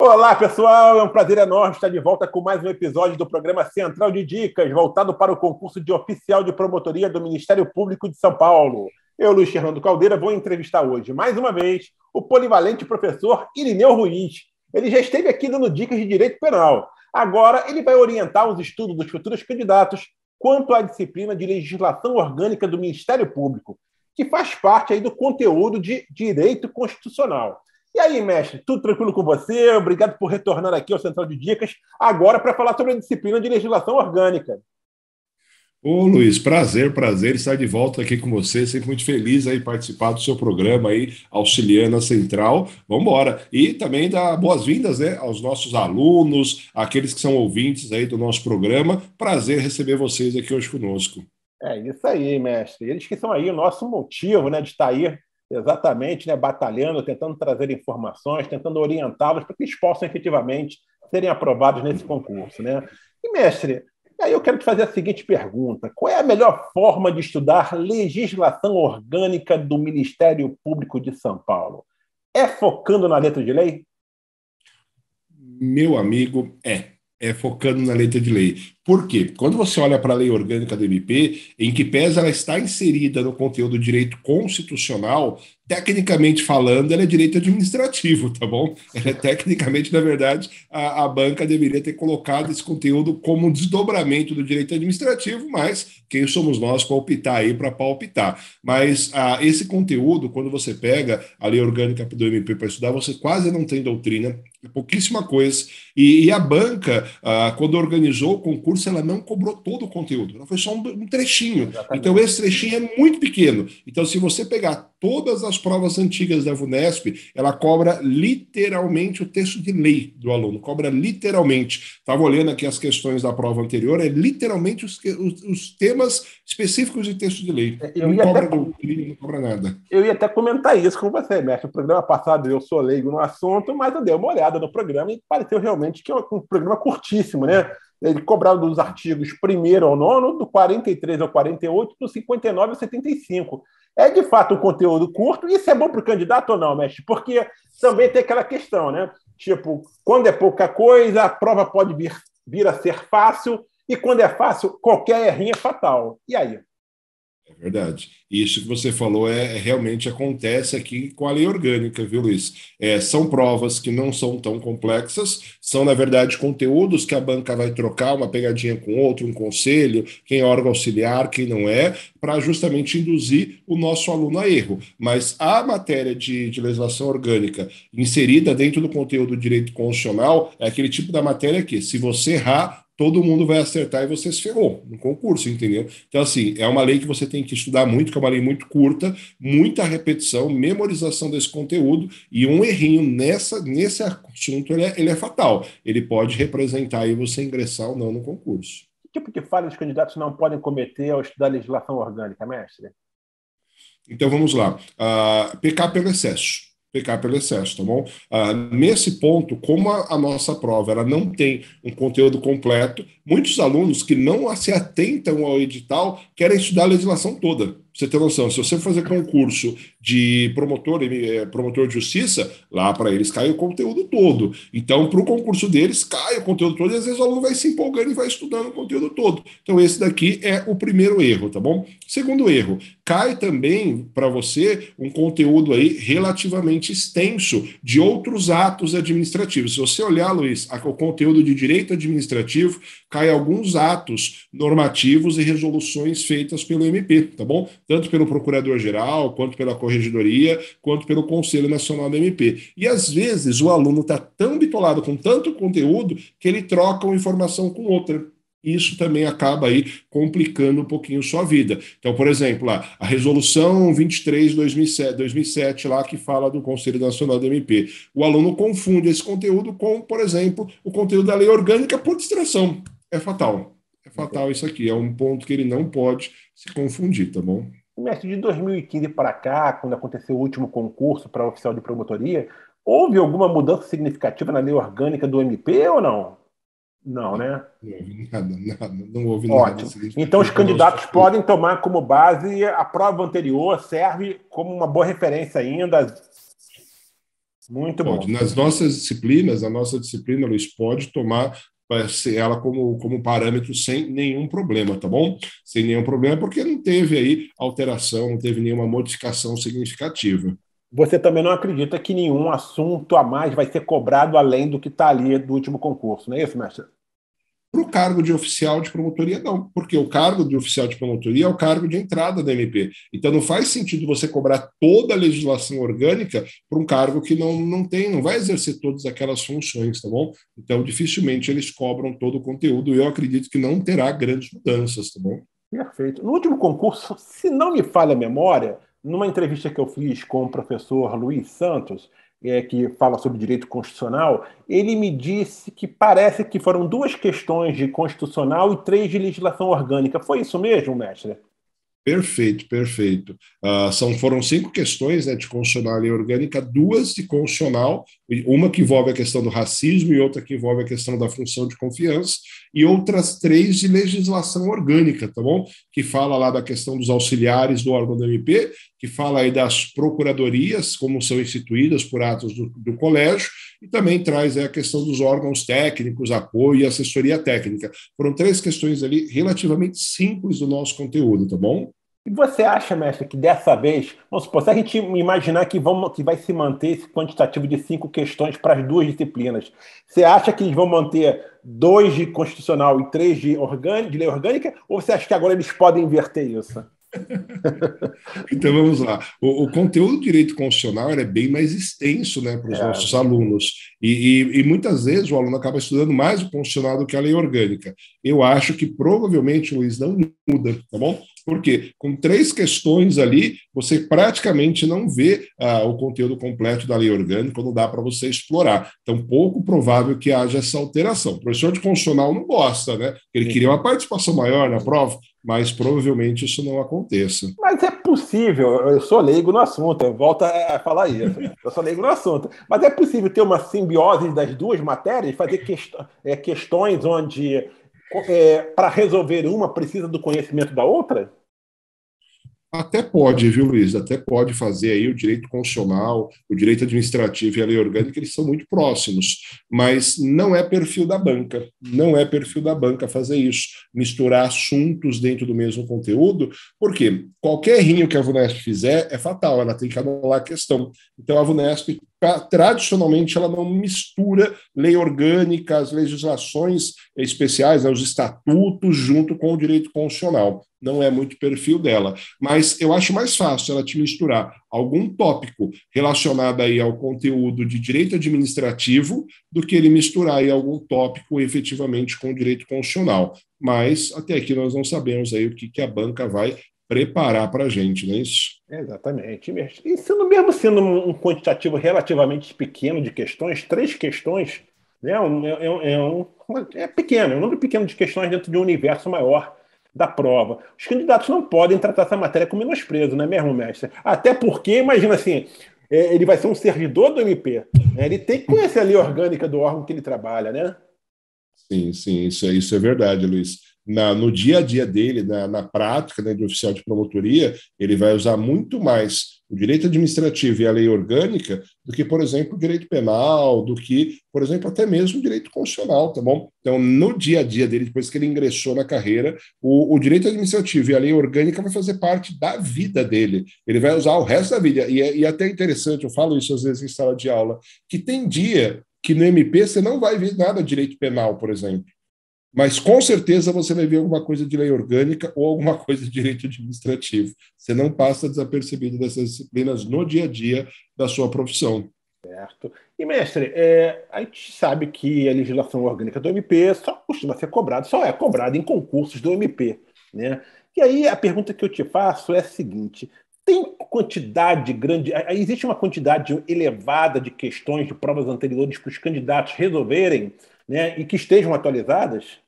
Olá, pessoal! É um prazer enorme estar de volta com mais um episódio do programa Central de Dicas, voltado para o concurso de oficial de promotoria do Ministério Público de São Paulo. Eu, Luiz Fernando Caldeira, vou entrevistar hoje, mais uma vez, o polivalente professor Irineu Ruiz. Ele já esteve aqui dando dicas de direito penal. Agora, ele vai orientar os estudos dos futuros candidatos quanto à disciplina de legislação orgânica do Ministério Público, que faz parte aí do conteúdo de direito constitucional. E aí, mestre, tudo tranquilo com você? Obrigado por retornar aqui ao Central de Dicas, agora para falar sobre a disciplina de legislação orgânica. Ô Luiz, prazer estar de volta aqui com você, sempre muito feliz aí participar do seu programa aí, auxiliando a Central, vamos embora. E também dar boas-vindas, né, aos nossos alunos, aqueles que são ouvintes aí do nosso programa, prazer receber vocês aqui hoje conosco. É isso aí, mestre. Eles que são aí o nosso motivo, né, de estar aí exatamente, né, batalhando, tentando trazer informações, tentando orientá-los para que eles possam efetivamente serem aprovados nesse concurso, né? E, mestre, aí eu quero te fazer a seguinte pergunta: qual é a melhor forma de estudar legislação orgânica do Ministério Público de São Paulo? É focando na letra de lei? Meu amigo, é focando na letra de lei. Por quê? Quando você olha para a lei orgânica do MP, em que pese ela está inserida no conteúdo do direito constitucional, tecnicamente falando, ela é direito administrativo, tá bom? Ela é tecnicamente, na verdade, a banca deveria ter colocado esse conteúdo como um desdobramento do direito administrativo, mas quem somos nós para optar aí, para palpitar? Mas esse conteúdo, quando você pega a lei orgânica do MP para estudar, você quase não tem doutrina, é pouquíssima coisa. E a banca, quando organizou o concurso, ela não cobrou todo o conteúdo, ela foi só um trechinho. Então, Exatamente. esse trechinho é muito pequeno. Então, se você pegar todas as provas antigas da VUNESP, ela cobra literalmente o texto de lei do aluno, cobra literalmente. Estava olhando aqui as questões da prova anterior, é literalmente os temas específicos de texto de lei. Eu Não ia até cobra doutrina, não cobra nada. Eu ia até comentar isso com você, mestre. O programa passado eu sou leigo no assunto, mas eu dei uma olhada no programa e pareceu realmente que é um programa curtíssimo, né? Ele cobrava dos artigos 1º ao 9º, do 43 ao 48, do 59 ao 75. É de fato um conteúdo curto, e isso é bom para o candidato ou não, mestre? Porque também tem aquela questão, né? Tipo, quando é pouca coisa, a prova pode vir a ser fácil, e quando é fácil, qualquer errinho é fatal. E aí? É verdade. Isso que você falou realmente acontece aqui com a lei orgânica, viu, Luiz? São provas que não são tão complexas, são, na verdade, conteúdos que a banca vai trocar, uma pegadinha com outro, um conselho, quem é órgão auxiliar, quem não é, para justamente induzir o nosso aluno a erro. Mas a matéria de legislação orgânica inserida dentro do conteúdo do direito constitucional é aquele tipo da matéria que, se você errar, todo mundo vai acertar e você se ferrou no concurso, entendeu? Então, assim, é uma lei que você tem que estudar muito, que é uma lei muito curta, muita repetição, memorização desse conteúdo, e um errinho nesse assunto, ele é fatal. Ele pode representar aí você ingressar ou não no concurso. Que tipo de falha os candidatos não podem cometer ao estudar legislação orgânica, mestre? Então, vamos lá. Pecar pelo excesso. Pecar pelo excesso, tá bom? Nesse ponto, como a nossa prova ela não tem um conteúdo completo, muitos alunos que não se atentam ao edital querem estudar a legislação toda. Pra você ter noção, se você fazer concurso de promotor de justiça, lá para eles cai o conteúdo todo. Então, para o concurso deles, cai o conteúdo todo e às vezes o aluno vai se empolgando e vai estudando o conteúdo todo. Então, esse daqui é o primeiro erro, tá bom? Segundo erro, cai também para você um conteúdo aí relativamente extenso de outros atos administrativos. Se você olhar, Luiz, o conteúdo de direito administrativo, cai alguns atos normativos e resoluções feitas pelo MP, tá bom? Tanto pelo Procurador-Geral, quanto pela Corregedoria, quanto pelo Conselho Nacional do MP. E às vezes o aluno está tão bitolado com tanto conteúdo que ele troca uma informação com outra. Isso também acaba aí complicando um pouquinho sua vida. Então, por exemplo, lá, a resolução 23/2007, lá que fala do Conselho Nacional do MP. O aluno confunde esse conteúdo com, por exemplo, o conteúdo da lei orgânica por distração. É fatal. É fatal Entendi. isso aqui. É um ponto que ele não pode se confundir, tá bom? Mestre, de 2015 para cá, quando aconteceu o último concurso para oficial de promotoria, houve alguma mudança significativa na lei orgânica do MP ou não? Não, Não, né? não houve nada, não houve nada Ótimo. Então, os significativo para o nosso candidatos concurso. podem tomar como base a prova anterior, serve como uma boa referência ainda. Muito Pode. bom. Nas nossas disciplinas, a nossa disciplina, Luiz, pode tomar ela como parâmetro sem nenhum problema, tá bom? Sem nenhum problema, porque não teve aí alteração, não teve nenhuma modificação significativa. Você também não acredita que nenhum assunto a mais vai ser cobrado além do que está ali do último concurso, não é isso, mestre? Para o cargo de oficial de promotoria, não, porque o cargo de oficial de promotoria é o cargo de entrada da MP. Então, não faz sentido você cobrar toda a legislação orgânica para um cargo que não vai exercer todas aquelas funções, tá bom? Então, dificilmente eles cobram todo o conteúdo. Eu acredito que não terá grandes mudanças, tá bom? Perfeito. No último concurso, se não me falha a memória, numa entrevista que eu fiz com o professor Luiz Santos, que fala sobre direito constitucional, ele me disse que parece que foram 2 questões de constitucional e 3 de legislação orgânica. Foi isso mesmo, mestre? Perfeito, perfeito. Foram 5 questões, né, de constitucional e orgânica, 2 de constitucional, uma que envolve a questão do racismo e outra que envolve a questão da função de confiança, e outras 3 de legislação orgânica, tá bom? Que fala lá da questão dos auxiliares do órgão do MP, que fala aí das procuradorias, como são instituídas por atos do colégio, e também traz aí a questão dos órgãos técnicos, apoio e assessoria técnica. Foram 3 questões ali relativamente simples do nosso conteúdo, tá bom? E você acha, mestre, que dessa vez, vamos supor, se a gente imaginar que vai se manter esse quantitativo de 5 questões para as 2 disciplinas, você acha que eles vão manter 2 de constitucional e 3 de lei orgânica, ou você acha que agora eles podem inverter isso? Então vamos lá. O conteúdo do direito constitucional é bem mais extenso, né, para os nossos alunos. E muitas vezes o aluno acaba estudando mais o constitucional do que a lei orgânica. Eu acho que provavelmente, Luiz, não muda, tá bom? Porque com 3 questões ali, você praticamente não vê o conteúdo completo da lei orgânica, não dá para você explorar. Então, pouco provável que haja essa alteração. O professor de constitucional não gosta, né? Ele queria uma participação maior na prova, mas provavelmente isso não aconteça. Mas é possível, eu sou leigo no assunto, eu volto a falar isso. Eu sou leigo no assunto. Mas é possível ter uma simbiose das 2 matérias, fazer questões onde, para resolver uma, precisa do conhecimento da outra? Até pode, viu, Luiz? Até pode fazer aí o direito constitucional, o direito administrativo e a lei orgânica, eles são muito próximos, mas não é perfil da banca, não é perfil da banca fazer isso, misturar assuntos dentro do mesmo conteúdo, porque qualquer errinho que a VUNESP fizer é fatal, ela tem que anular a questão. Então a VUNESP, tradicionalmente, ela não mistura lei orgânica, as legislações especiais, né, os estatutos, junto com o direito constitucional. Não é muito perfil dela. Mas eu acho mais fácil ela te misturar algum tópico relacionado aí ao conteúdo de direito administrativo do que ele misturar aí algum tópico efetivamente com o direito constitucional. Mas até aqui nós não sabemos aí o que a banca vai preparar para a gente, não é isso? Exatamente. E mesmo sendo um quantitativo relativamente pequeno de questões, 3 questões, né, é pequeno, é um número pequeno de questões dentro de um universo maior da prova. Os candidatos não podem tratar essa matéria com menosprezo, não é mesmo, mestre? Até porque, imagina assim, ele vai ser um servidor do MP, né? Ele tem que conhecer a lei orgânica do órgão que ele trabalha, né? Sim, sim, isso é verdade, Luiz. No dia a dia dele, na prática, né, de oficial de promotoria, ele vai usar muito mais o direito administrativo e a lei orgânica do que, por exemplo, o direito penal, do que, por exemplo, até mesmo o direito constitucional, tá bom? Então, no dia a dia dele, depois que ele ingressou na carreira, o direito administrativo e a lei orgânica vai fazer parte da vida dele. Ele vai usar o resto da vida. E é até interessante, eu falo isso às vezes em sala de aula, que tem dia que no MP você não vai ver nada de direito penal, por exemplo. Mas com certeza você vai ver alguma coisa de lei orgânica ou alguma coisa de direito administrativo. Você não passa desapercebido dessas disciplinas no dia a dia da sua profissão. Certo. E, mestre, a gente sabe que a legislação orgânica do MP só costuma ser cobrada, só é cobrada em concursos do MP, né? E aí a pergunta que eu te faço é a seguinte: tem quantidade grande, existe uma quantidade elevada de questões de provas anteriores para os candidatos resolverem, né, e que estejam atualizadas?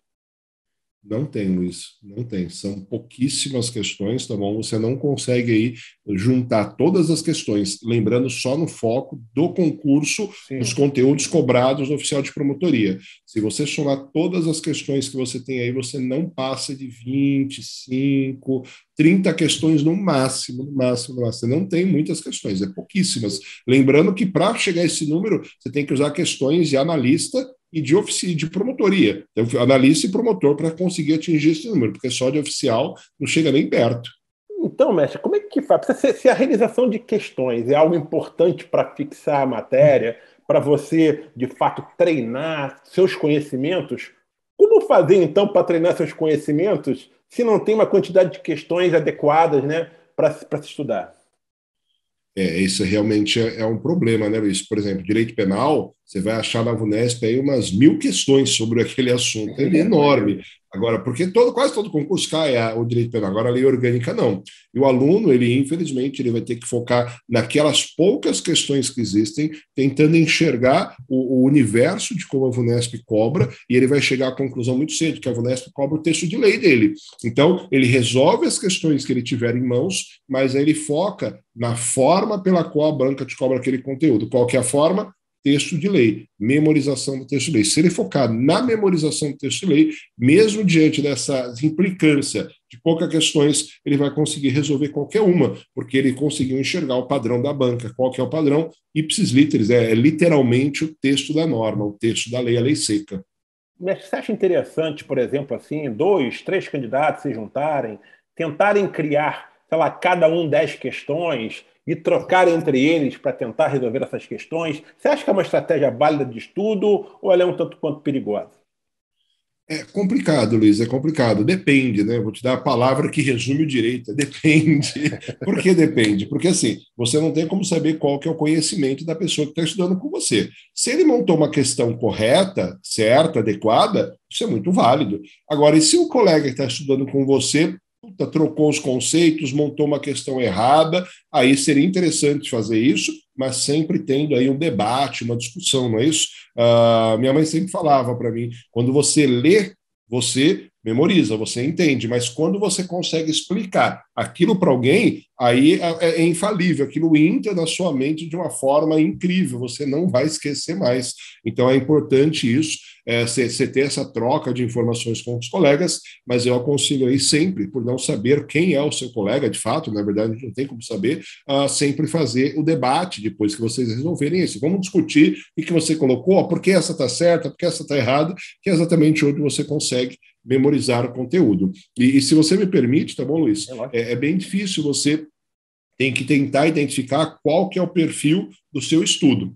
Não tem, Luiz, não tem. São pouquíssimas questões, tá bom? Você não consegue aí juntar todas as questões, lembrando só no foco do concurso dos Sim. conteúdos cobrados no oficial de promotoria. Se você somar todas as questões que você tem aí, você não passa de 25, 30 questões no máximo, no máximo, no máximo. Você não tem muitas questões, é pouquíssimas. Lembrando que para chegar a esse número, você tem que usar questões de analista e de promotoria. Então, analista e promotor para conseguir atingir esse número, porque só de oficial não chega nem perto. Então, mestre, como é que faz? Se a realização de questões é algo importante para fixar a matéria, para você, de fato, treinar seus conhecimentos, como fazer, então, para treinar seus conhecimentos se não tem uma quantidade de questões adequadas, né, para se estudar? Isso realmente é um problema, né, Luiz? Por exemplo, direito penal, você vai achar na VUNESP aí umas 1.000 questões sobre aquele assunto, é enorme. Imagina. Agora, porque quase todo concurso cai o direito penal, agora a lei orgânica não. E o aluno, ele infelizmente, ele vai ter que focar naquelas poucas questões que existem, tentando enxergar o universo de como a VUNESP cobra, e ele vai chegar à conclusão muito cedo, que a VUNESP cobra o texto de lei dele. Então, ele resolve as questões que ele tiver em mãos, mas aí ele foca na forma pela qual a banca te cobra aquele conteúdo. Qual que é a forma? Texto de lei, memorização do texto de lei. Se ele focar na memorização do texto de lei, mesmo diante dessa implicância de poucas questões, ele vai conseguir resolver qualquer uma, porque ele conseguiu enxergar o padrão da banca. Qual que é o padrão? Ipsis literis, é literalmente o texto da norma, o texto da lei, a lei seca. Mas você acha interessante, por exemplo, assim, dois, três candidatos se juntarem, tentarem criar, sei lá, cada um 10 questões e trocar entre eles para tentar resolver essas questões? Você acha que é uma estratégia válida de estudo ou ela é um tanto quanto perigosa? É complicado, Luiz, é complicado. Depende, né? Vou te dar a palavra que resume o direito. Depende. Por que depende? Porque assim, você não tem como saber qual que é o conhecimento da pessoa que está estudando com você. Se ele montou uma questão correta, certa, adequada, isso é muito válido. Agora, e se o colega que está estudando com você trocou os conceitos, montou uma questão errada, aí seria interessante fazer isso, mas sempre tendo aí um debate, uma discussão, não é isso? Minha mãe sempre falava para mim, quando você lê, você memoriza, você entende, mas quando você consegue explicar aquilo para alguém, aí é infalível, aquilo entra na sua mente de uma forma incrível, você não vai esquecer mais. Então é importante isso, você ter essa troca de informações com os colegas, mas eu aconselho aí sempre, por não saber quem é o seu colega, de fato, na verdade não tem como saber, sempre fazer o debate depois que vocês resolverem isso. Vamos discutir o que você colocou, por que essa está certa, por que essa está errada, que é exatamente onde você consegue memorizar o conteúdo. E se você me permite, tá bom, Luiz? É bem difícil, você tem que tentar identificar qual que é o perfil do seu estudo.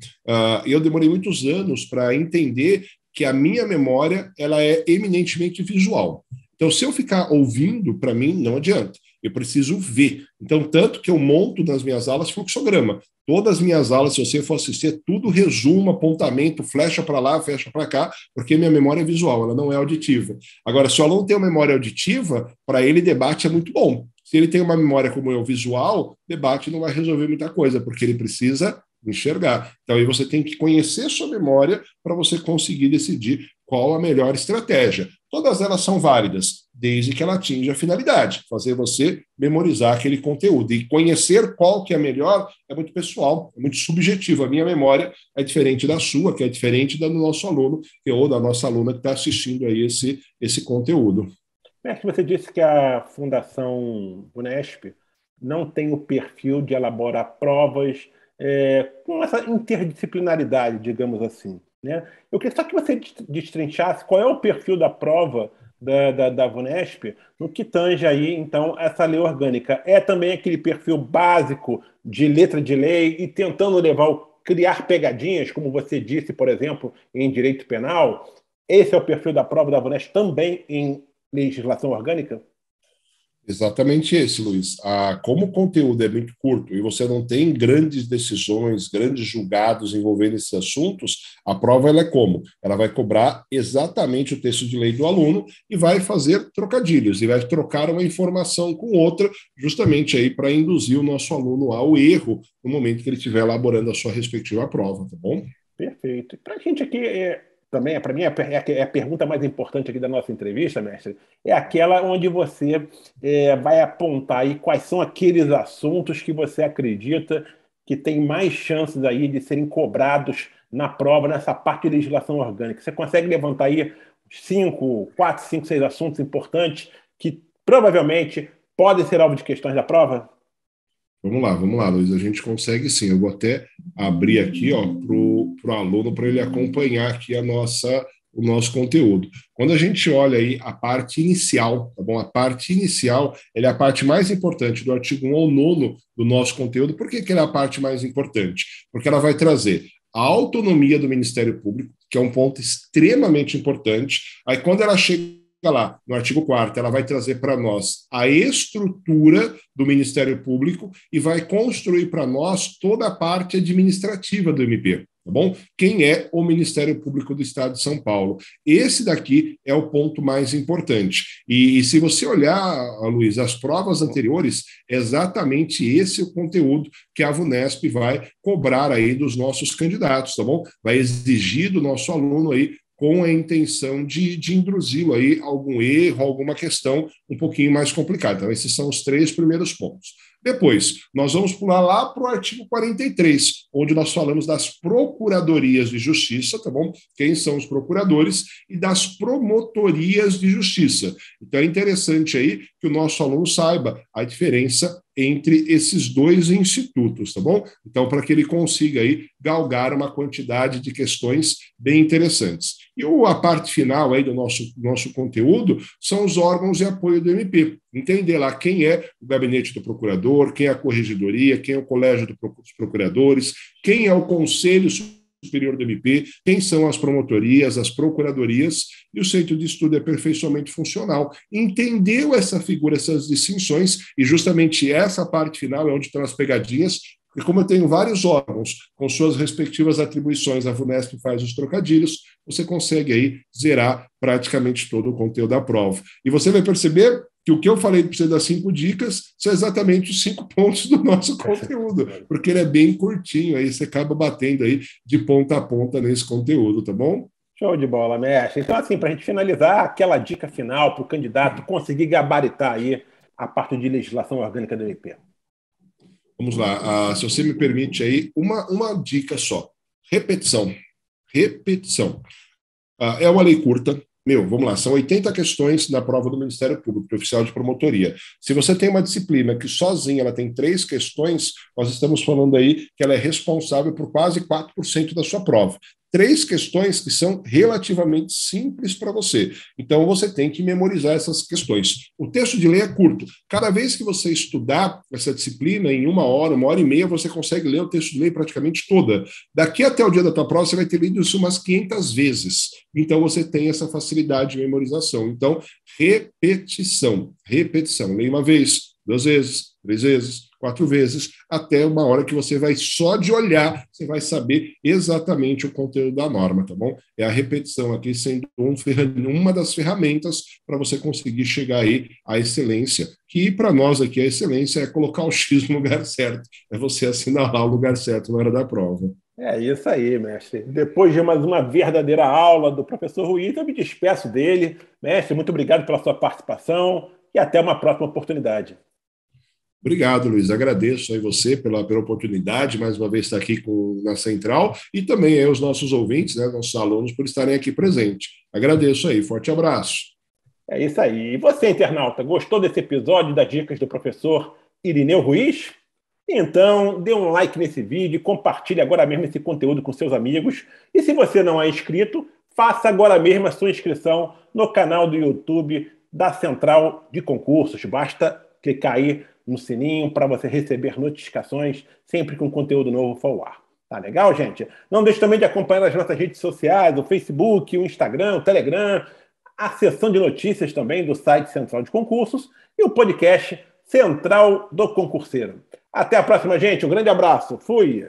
Eu demorei muitos anos para entender que a minha memória ela é eminentemente visual. Então, se eu ficar ouvindo, para mim, não adianta. Eu preciso ver. Então, tanto que eu monto nas minhas aulas fluxograma. Todas as minhas aulas, se você for assistir, é tudo resumo, apontamento, flecha para lá, flecha para cá, porque minha memória é visual, ela não é auditiva. Agora, se o aluno tem uma memória auditiva, para ele debate é muito bom. Se ele tem uma memória como eu visual, debate não vai resolver muita coisa, porque ele precisa enxergar. Então, aí você tem que conhecer sua memória para você conseguir decidir qual a melhor estratégia. Todas elas são válidas, desde que ela atinja a finalidade, fazer você memorizar aquele conteúdo. E conhecer qual que é melhor é muito pessoal, é muito subjetivo. A minha memória é diferente da sua, que é diferente da do nosso aluno, ou da nossa aluna que está assistindo aí esse conteúdo. Mestre, você disse que a Fundação Unesp não tem o perfil de elaborar provas com essa interdisciplinaridade, digamos assim, né? Eu queria só que você destrinchasse qual é o perfil da prova da Vunesp no que tange aí, então, essa lei orgânica. É também aquele perfil básico de letra de lei e tentando criar pegadinhas, como você disse, por exemplo, em direito penal? Esse é o perfil da prova da Vunesp também em legislação orgânica? Exatamente esse, Luiz. Como o conteúdo é muito curto e você não tem grandes decisões, grandes julgados envolvendo esses assuntos, a prova ela é como? Ela vai cobrar exatamente o texto de lei do aluno e vai fazer trocadilhos, e vai trocar uma informação com outra, justamente aí para induzir o nosso aluno ao erro no momento que ele estiver elaborando a sua respectiva prova, tá bom? Perfeito. Para a gente aqui também, para mim, é a pergunta mais importante aqui da nossa entrevista, mestre, é aquela onde você vai apontar aí quais são aqueles assuntos que você acredita que tem mais chances aí de serem cobrados na prova, nessa parte de legislação orgânica. Você consegue levantar aí 6 assuntos importantes que provavelmente podem ser alvo de questões da prova? Vamos lá, Luiz. A gente consegue sim. Eu vou até abrir aqui para o aluno para ele acompanhar aqui o nosso conteúdo. Quando a gente olha aí a parte inicial, tá bom? A parte inicial ela é a parte mais importante do artigo 1 ao 9 do nosso conteúdo. Por que ela é a parte mais importante? Porque ela vai trazer a autonomia do Ministério Público, que é um ponto extremamente importante. Aí, quando ela chega lá no artigo 4º, ela vai trazer para nós a estrutura do Ministério Público e vai construir para nós toda a parte administrativa do MP, tá bom? Quem é o Ministério Público do Estado de São Paulo? Esse daqui é o ponto mais importante. E se você olhar, Luiz, as provas anteriores, é exatamente esse o conteúdo que a VUNESP vai cobrar aí dos nossos candidatos, tá bom? Vai exigir do nosso aluno aí com a intenção de induzi-lo aí algum erro, alguma questão um pouquinho mais complicada. Então, esses são os 3 primeiros pontos. Depois, nós vamos pular lá para o artigo 43, onde nós falamos das procuradorias de justiça, tá bom? Quem são os procuradores e das promotorias de justiça. Então, é interessante aí que o nosso aluno saiba a diferença entre esses 2 institutos, tá bom? Então, para que ele consiga aí galgar uma quantidade de questões bem interessantes. E a parte final aí do nosso conteúdo são os órgãos de apoio do MP. Entender lá quem é o gabinete do procurador, quem é a corregedoria, quem é o colégio dos procuradores, quem é o conselho superior do MP, quem são as promotorias, as procuradorias, e o centro de estudo é aperfeiçoamento funcional. Entendeu essa figura, essas distinções, e justamente essa parte final é onde estão as pegadinhas, porque como eu tenho vários órgãos com suas respectivas atribuições, a VUNESP faz os trocadilhos, você consegue aí zerar praticamente todo o conteúdo da prova. E você vai perceber que o que eu falei para você das 5 dicas são exatamente os 5 pontos do nosso conteúdo, porque ele é bem curtinho, aí você acaba batendo aí de ponta a ponta nesse conteúdo, tá bom? Show de bola, mestre. Então, assim, para a gente finalizar, aquela dica final para o candidato conseguir gabaritar aí a parte de legislação orgânica do MP. Vamos lá, se você me permite aí, uma dica só. Repetição. Repetição. É uma lei curta. Vamos lá, são 80 questões na prova do Ministério Público, do oficial de promotoria. Se você tem uma disciplina que sozinha ela tem 3 questões, nós estamos falando aí que ela é responsável por quase 4% da sua prova. 3 questões que são relativamente simples para você. Então, você tem que memorizar essas questões. O texto de lei é curto. Cada vez que você estudar essa disciplina, em 1 hora e meia, você consegue ler o texto de lei praticamente toda. Daqui até o dia da tua prova, você vai ter lido isso umas 500 vezes. Então, você tem essa facilidade de memorização. Então, repetição. Repetição. Leia 1 vez, 2 vezes, 3 vezes, 4 vezes, até uma hora que você vai, só de olhar, você vai saber exatamente o conteúdo da norma, tá bom? É a repetição aqui sendo uma das ferramentas para você conseguir chegar aí à excelência, que para nós aqui a excelência é colocar o X no lugar certo, é você assinalar o lugar certo na hora da prova. É isso aí, mestre. Depois de mais uma verdadeira aula do professor Ruiz, eu me despeço dele. Mestre, muito obrigado pela sua participação e até uma próxima oportunidade. Obrigado, Luiz. Agradeço aí você pela oportunidade, mais uma vez, estar aqui na Central, e também aí os nossos ouvintes, né, nossos alunos, por estarem aqui presentes. Agradeço aí. Forte abraço. É isso aí. E você, internauta, gostou desse episódio das dicas do professor Irineu Ruiz? Então, dê um like nesse vídeo e compartilhe agora mesmo esse conteúdo com seus amigos. E se você não é inscrito, faça agora mesmo a sua inscrição no canal do YouTube da Central de Concursos. Basta clicar aí no sininho para você receber notificações sempre que um conteúdo novo for ao ar. Tá legal, gente? Não deixe também de acompanhar as nossas redes sociais, o Facebook, o Instagram, o Telegram, a seção de notícias também do site Central de Concursos e o podcast Central do Concurseiro. Até a próxima, gente. Um grande abraço. Fui!